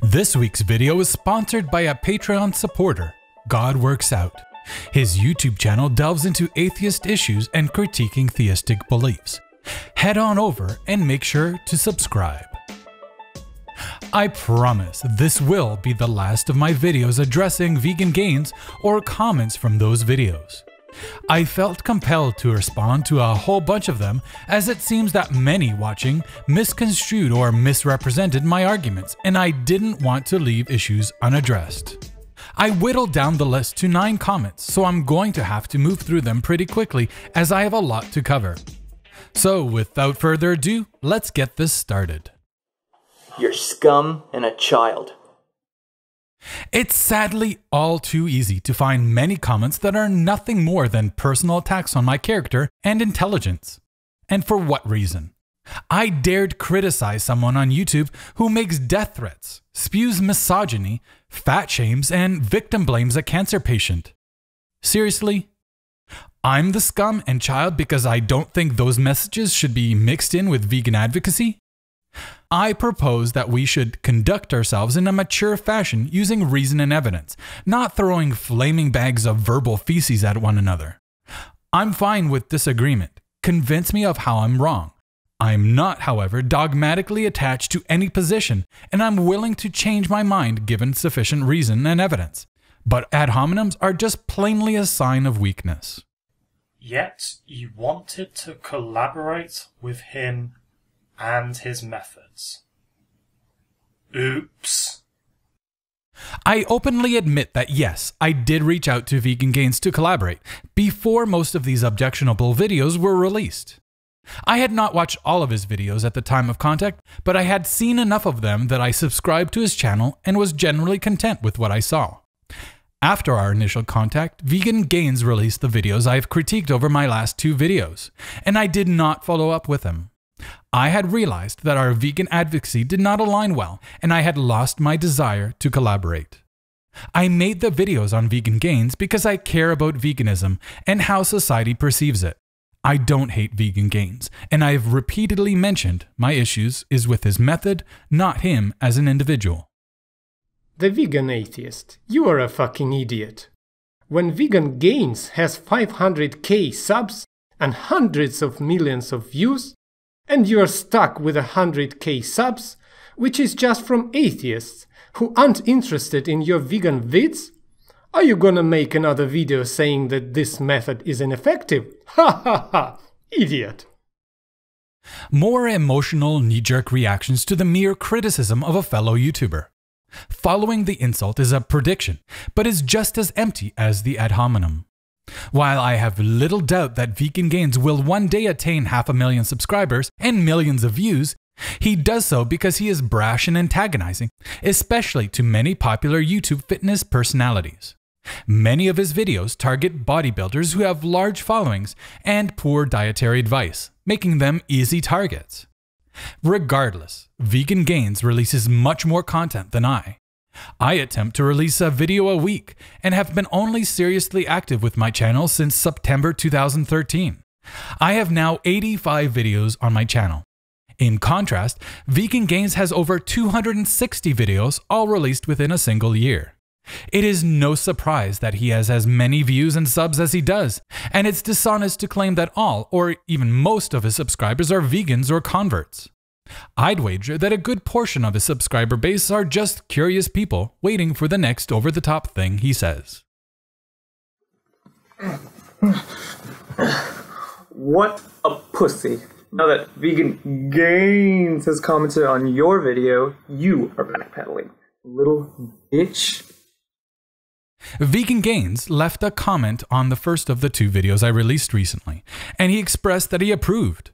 This week's video is sponsored by a Patreon supporter, GodWorksOut. His YouTube channel delves into atheist issues and critiquing theistic beliefs. Head on over and make sure to subscribe. I promise this will be the last of my videos addressing vegan gains or comments from those videos. I felt compelled to respond to a whole bunch of them, as it seems that many watching misconstrued or misrepresented my arguments, and I didn't want to leave issues unaddressed. I whittled down the list to 9 comments, so I'm going to have to move through them pretty quickly as I have a lot to cover. So without further ado, let's get this started. You're scum and a child. It's sadly all too easy to find many comments that are nothing more than personal attacks on my character and intelligence. And for what reason? I dared criticize someone on YouTube who makes death threats, spews misogyny, fat shames, and victim blames a cancer patient. Seriously? I'm the scum and child because I don't think those messages should be mixed in with vegan advocacy? I propose that we should conduct ourselves in a mature fashion using reason and evidence, not throwing flaming bags of verbal feces at one another. I'm fine with disagreement. Convince me of how I'm wrong. I'm not, however, dogmatically attached to any position, and I'm willing to change my mind given sufficient reason and evidence. But ad hominems are just plainly a sign of weakness. Yet you wanted to collaborate with him and his methods. Oops. I openly admit that yes, I did reach out to Vegan Gains to collaborate before most of these objectionable videos were released. I had not watched all of his videos at the time of contact, but I had seen enough of them that I subscribed to his channel and was generally content with what I saw. After our initial contact, Vegan Gains released the videos I have critiqued over my last 2 videos, and I did not follow up with him. I had realized that our vegan advocacy did not align well, and I had lost my desire to collaborate. I made the videos on Vegan Gains because I care about veganism and how society perceives it. I don't hate Vegan Gains, and I have repeatedly mentioned my issues is with his method, not him as an individual. The Vegan Atheist, you are a fucking idiot. When Vegan Gains has 500k subs and hundreds of millions of views, and you are stuck with 100k subs, which is just from atheists who aren't interested in your vegan vids? Are you gonna make another video saying that this method is ineffective? Ha ha ha! Idiot! More emotional knee-jerk reactions to the mere criticism of a fellow YouTuber. Following the insult is a prediction, but is just as empty as the ad hominem. While I have little doubt that Vegan Gains will one day attain 500,000 subscribers and millions of views, he does so because he is brash and antagonizing, especially to many popular YouTube fitness personalities. Many of his videos target bodybuilders who have large followings and poor dietary advice, making them easy targets. Regardless, Vegan Gains releases much more content than I. I attempt to release a video a week and have been only seriously active with my channel since September 2013. I have now 85 videos on my channel. In contrast, Vegan Gains has over 260 videos all released within a single year. It is no surprise that he has as many views and subs as he does, and it's dishonest to claim that all or even most of his subscribers are vegans or converts. I'd wager that a good portion of his subscriber base are just curious people waiting for the next over-the-top thing he says. What a pussy. Now that Vegan Gains has commented on your video, you are backpedaling. Little bitch. Vegan Gains left a comment on the first of the 2 videos I released recently, and he expressed that he approved.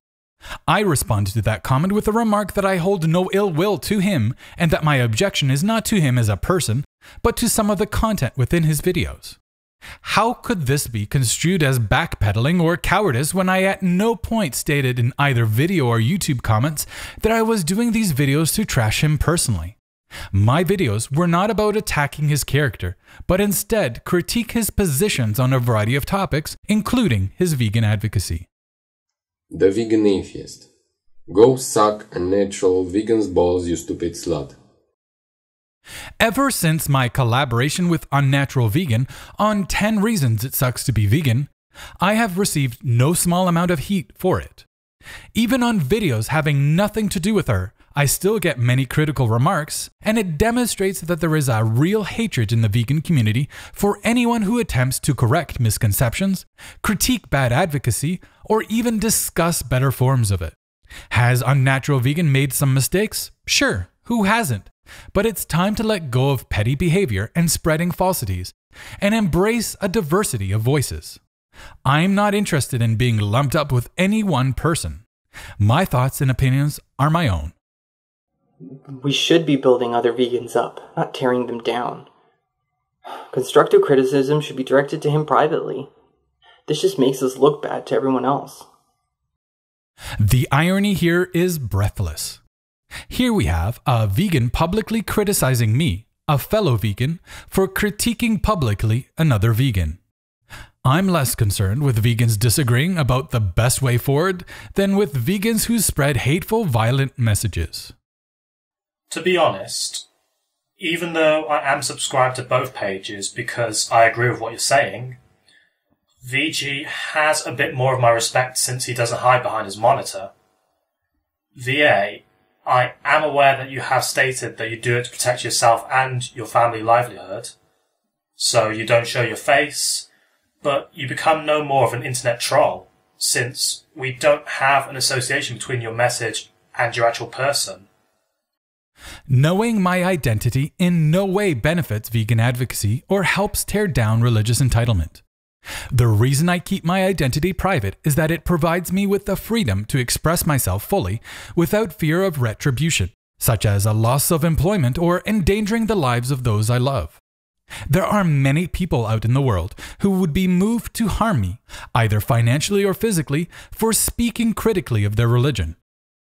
I responded to that comment with a remark that I hold no ill will to him and that my objection is not to him as a person, but to some of the content within his videos. How could this be construed as backpedaling or cowardice when I at no point stated in either video or YouTube comments that I was doing these videos to trash him personally? My videos were not about attacking his character, but instead critique his positions on a variety of topics, including his vegan advocacy. The Vegan Atheist. Go suck a natural vegan's balls, you stupid slut. Ever since my collaboration with Unnatural Vegan on 10 Reasons It Sucks to Be Vegan, I have received no small amount of heat for it. Even on videos having nothing to do with her, I still get many critical remarks, and it demonstrates that there is a real hatred in the vegan community for anyone who attempts to correct misconceptions, critique bad advocacy, or even discuss better forms of it. Has Unnatural Vegan made some mistakes? Sure, who hasn't? But it's time to let go of petty behavior and spreading falsities, and embrace a diversity of voices. I'm not interested in being lumped up with any one person. My thoughts and opinions are my own. We should be building other vegans up, not tearing them down. Constructive criticism should be directed to him privately. This just makes us look bad to everyone else. The irony here is breathless. Here we have a vegan publicly criticizing me, a fellow vegan, for critiquing publicly another vegan. I'm less concerned with vegans disagreeing about the best way forward than with vegans who spread hateful, violent messages. To be honest, even though I am subscribed to both pages because I agree with what you're saying, VG has a bit more of my respect since he doesn't hide behind his monitor. VA, I am aware that you have stated that you do it to protect yourself and your family livelihood, so you don't show your face, but you become no more of an internet troll, since we don't have an association between your message and your actual person. Knowing my identity in no way benefits vegan advocacy or helps tear down religious entitlement. The reason I keep my identity private is that it provides me with the freedom to express myself fully without fear of retribution, such as a loss of employment or endangering the lives of those I love. There are many people out in the world who would be moved to harm me, either financially or physically, for speaking critically of their religion.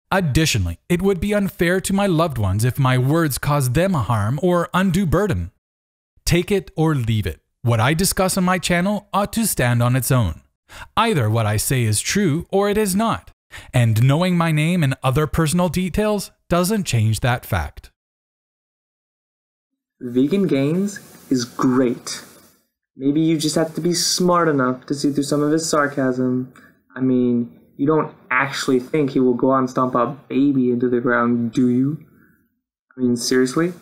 Additionally, it would be unfair to my loved ones if my words caused them harm or undue burden. Take it or leave it. What I discuss on my channel ought to stand on its own. Either what I say is true or it is not, and knowing my name and other personal details doesn't change that fact. Vegan Gains is great. Maybe you just have to be smart enough to see through some of his sarcasm. I mean, you don't actually think he will go out and stomp a baby into the ground, do you? I mean, seriously?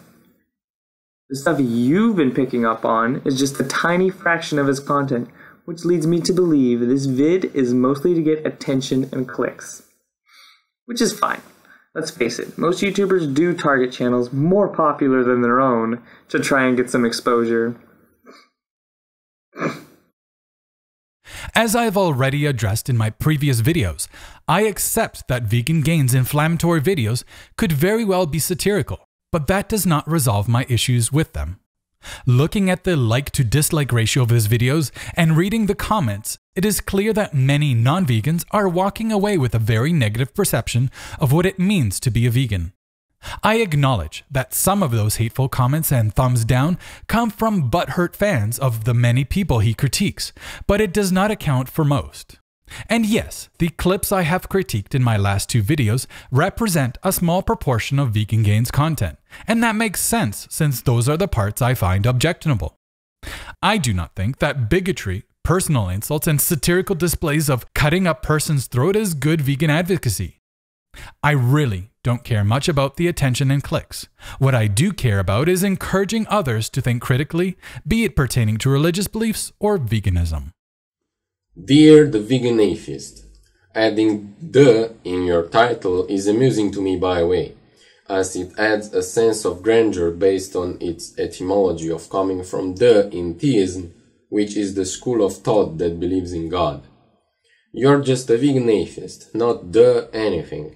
The stuff you've been picking up on is just a tiny fraction of his content, which leads me to believe this vid is mostly to get attention and clicks. Which is fine. Let's face it, most YouTubers do target channels more popular than their own to try and get some exposure. As I've already addressed in my previous videos, I accept that Vegan Gains' inflammatory videos could very well be satirical, but that does not resolve my issues with them. Looking at the like to dislike ratio of his videos and reading the comments, it is clear that many non-vegans are walking away with a very negative perception of what it means to be a vegan. I acknowledge that some of those hateful comments and thumbs down come from butthurt fans of the many people he critiques, but it does not account for most. And yes, the clips I have critiqued in my last two videos represent a small proportion of Vegan Gains content, and that makes sense since those are the parts I find objectionable. I do not think that bigotry, personal insults, and satirical displays of cutting a person's throat is good vegan advocacy. I really don't care much about the attention and clicks. What I do care about is encouraging others to think critically, be it pertaining to religious beliefs or veganism. Dear the Vegan Atheist, adding "the" in your title is amusing to me by the way, as it adds a sense of grandeur based on its etymology of coming from "the" in theism, which is the school of thought that believes in God. You're just a vegan atheist, not "the" anything.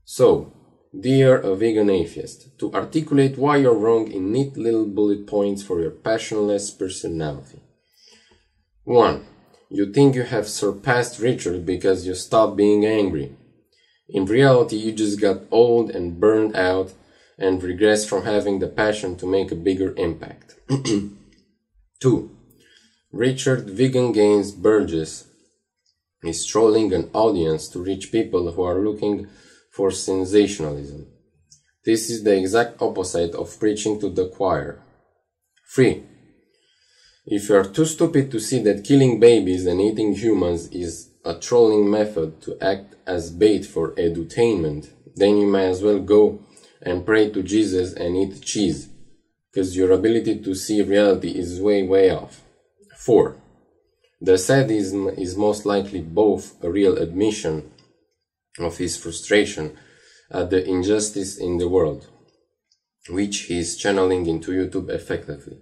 So, dear a vegan atheist, to articulate why you're wrong in neat little bullet points for your passionless personality. 1. You think you have surpassed Richard because you stopped being angry. In reality, you just got old and burned out and regress from having the passion to make a bigger impact. 2. Richard Vegan Gains Burgess is trolling an audience to reach people who are looking for sensationalism. This is the exact opposite of preaching to the choir. 3. If you are too stupid to see that killing babies and eating humans is a trolling method to act as bait for edutainment, then you may as well go and pray to Jesus and eat cheese, because your ability to see reality is way off. 4. The sadism is most likely both a real admission of his frustration at the injustice in the world, which he is channeling into YouTube effectively,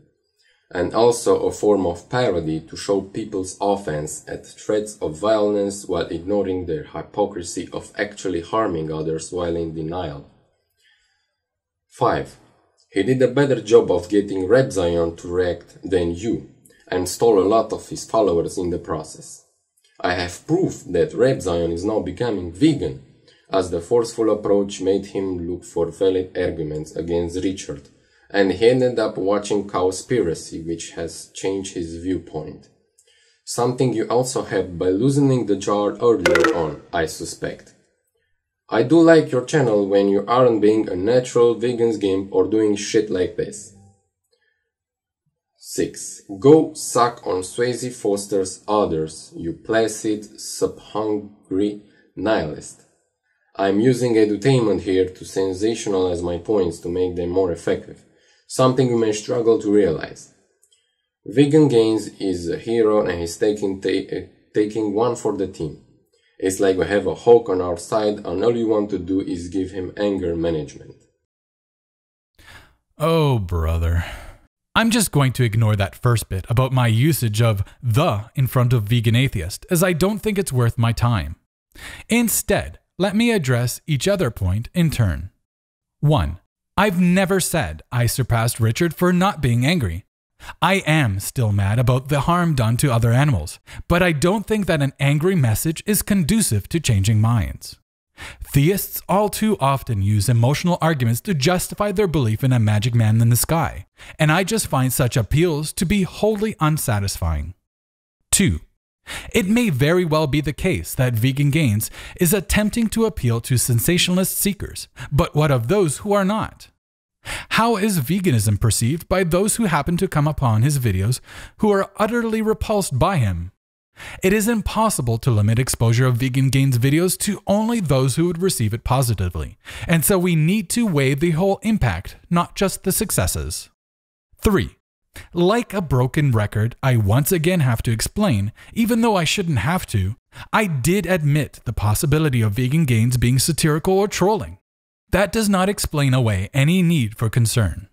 and also a form of parody to show people's offense at threats of violence while ignoring their hypocrisy of actually harming others while in denial. 5. He did a better job of getting Reb Zion to react than you, and stole a lot of his followers in the process. I have proof that Reb Zion is now becoming vegan, as the forceful approach made him look for valid arguments against Richard, and he ended up watching Cowspiracy, which has changed his viewpoint. Something you also had by loosening the jar earlier on, I suspect. I do like your channel when you aren't being a natural vegan's gimp or doing shit like this. 6. Go suck on Swayze Foster's others, you placid, sub-hungry nihilist. I'm using edutainment here to sensationalize my points to make them more effective, something you may struggle to realize. Vegan Gains is a hero and he's taking one for the team. It's like we have a Hawke on our side and all you want to do is give him anger management. Oh, brother. I'm just going to ignore that first bit about my usage of "the" in front of Vegan Atheist, as I don't think it's worth my time. Instead, let me address each other point in turn. 1. I've never said I surpassed Richard for not being angry. I am still mad about the harm done to other animals, but I don't think that an angry message is conducive to changing minds. Theists all too often use emotional arguments to justify their belief in a magic man in the sky, and I just find such appeals to be wholly unsatisfying. 2. It may very well be the case that Vegan Gains is attempting to appeal to sensationalist seekers, but what of those who are not? How is veganism perceived by those who happen to come upon his videos who are utterly repulsed by him? It is impossible to limit exposure of Vegan Gains videos to only those who would receive it positively, and so we need to weigh the whole impact, not just the successes. 3. Like a broken record, I once again have to explain, even though I shouldn't have to, I did admit the possibility of Vegan Gains being satirical or trolling. That does not explain away any need for concern.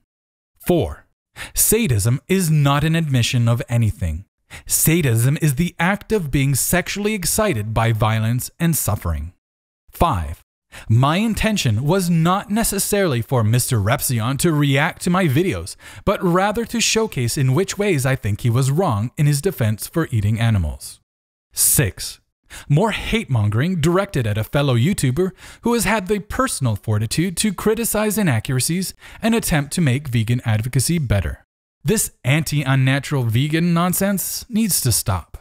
4. Sadism is not an admission of anything. Sadism is the act of being sexually excited by violence and suffering. 5. My intention was not necessarily for Mr. Repzion to react to my videos, but rather to showcase in which ways I think he was wrong in his defense for eating animals. 6. More hate-mongering directed at a fellow YouTuber who has had the personal fortitude to criticize inaccuracies and attempt to make vegan advocacy better. This anti-unnatural vegan nonsense needs to stop.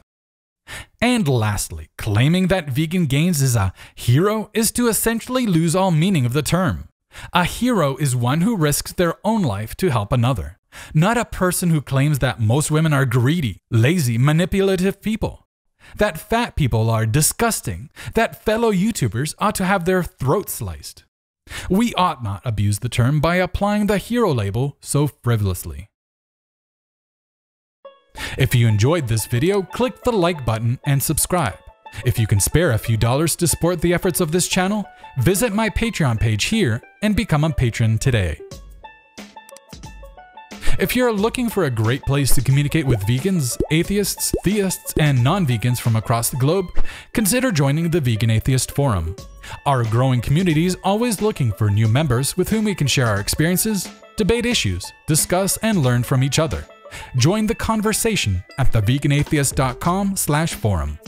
And lastly, claiming that Vegan Gains is a hero is to essentially lose all meaning of the term. A hero is one who risks their own life to help another, not a person who claims that most women are greedy, lazy, manipulative people, that fat people are disgusting, that fellow YouTubers ought to have their throats sliced. We ought not abuse the term by applying the hero label so frivolously. If you enjoyed this video, click the like button and subscribe. If you can spare a few dollars to support the efforts of this channel, visit my Patreon page here and become a patron today. If you're looking for a great place to communicate with vegans, atheists, theists, and non-vegans from across the globe, consider joining the Vegan Atheist Forum. Our growing community is always looking for new members with whom we can share our experiences, debate issues, discuss, and learn from each other. Join the conversation at theveganatheist.com/forum.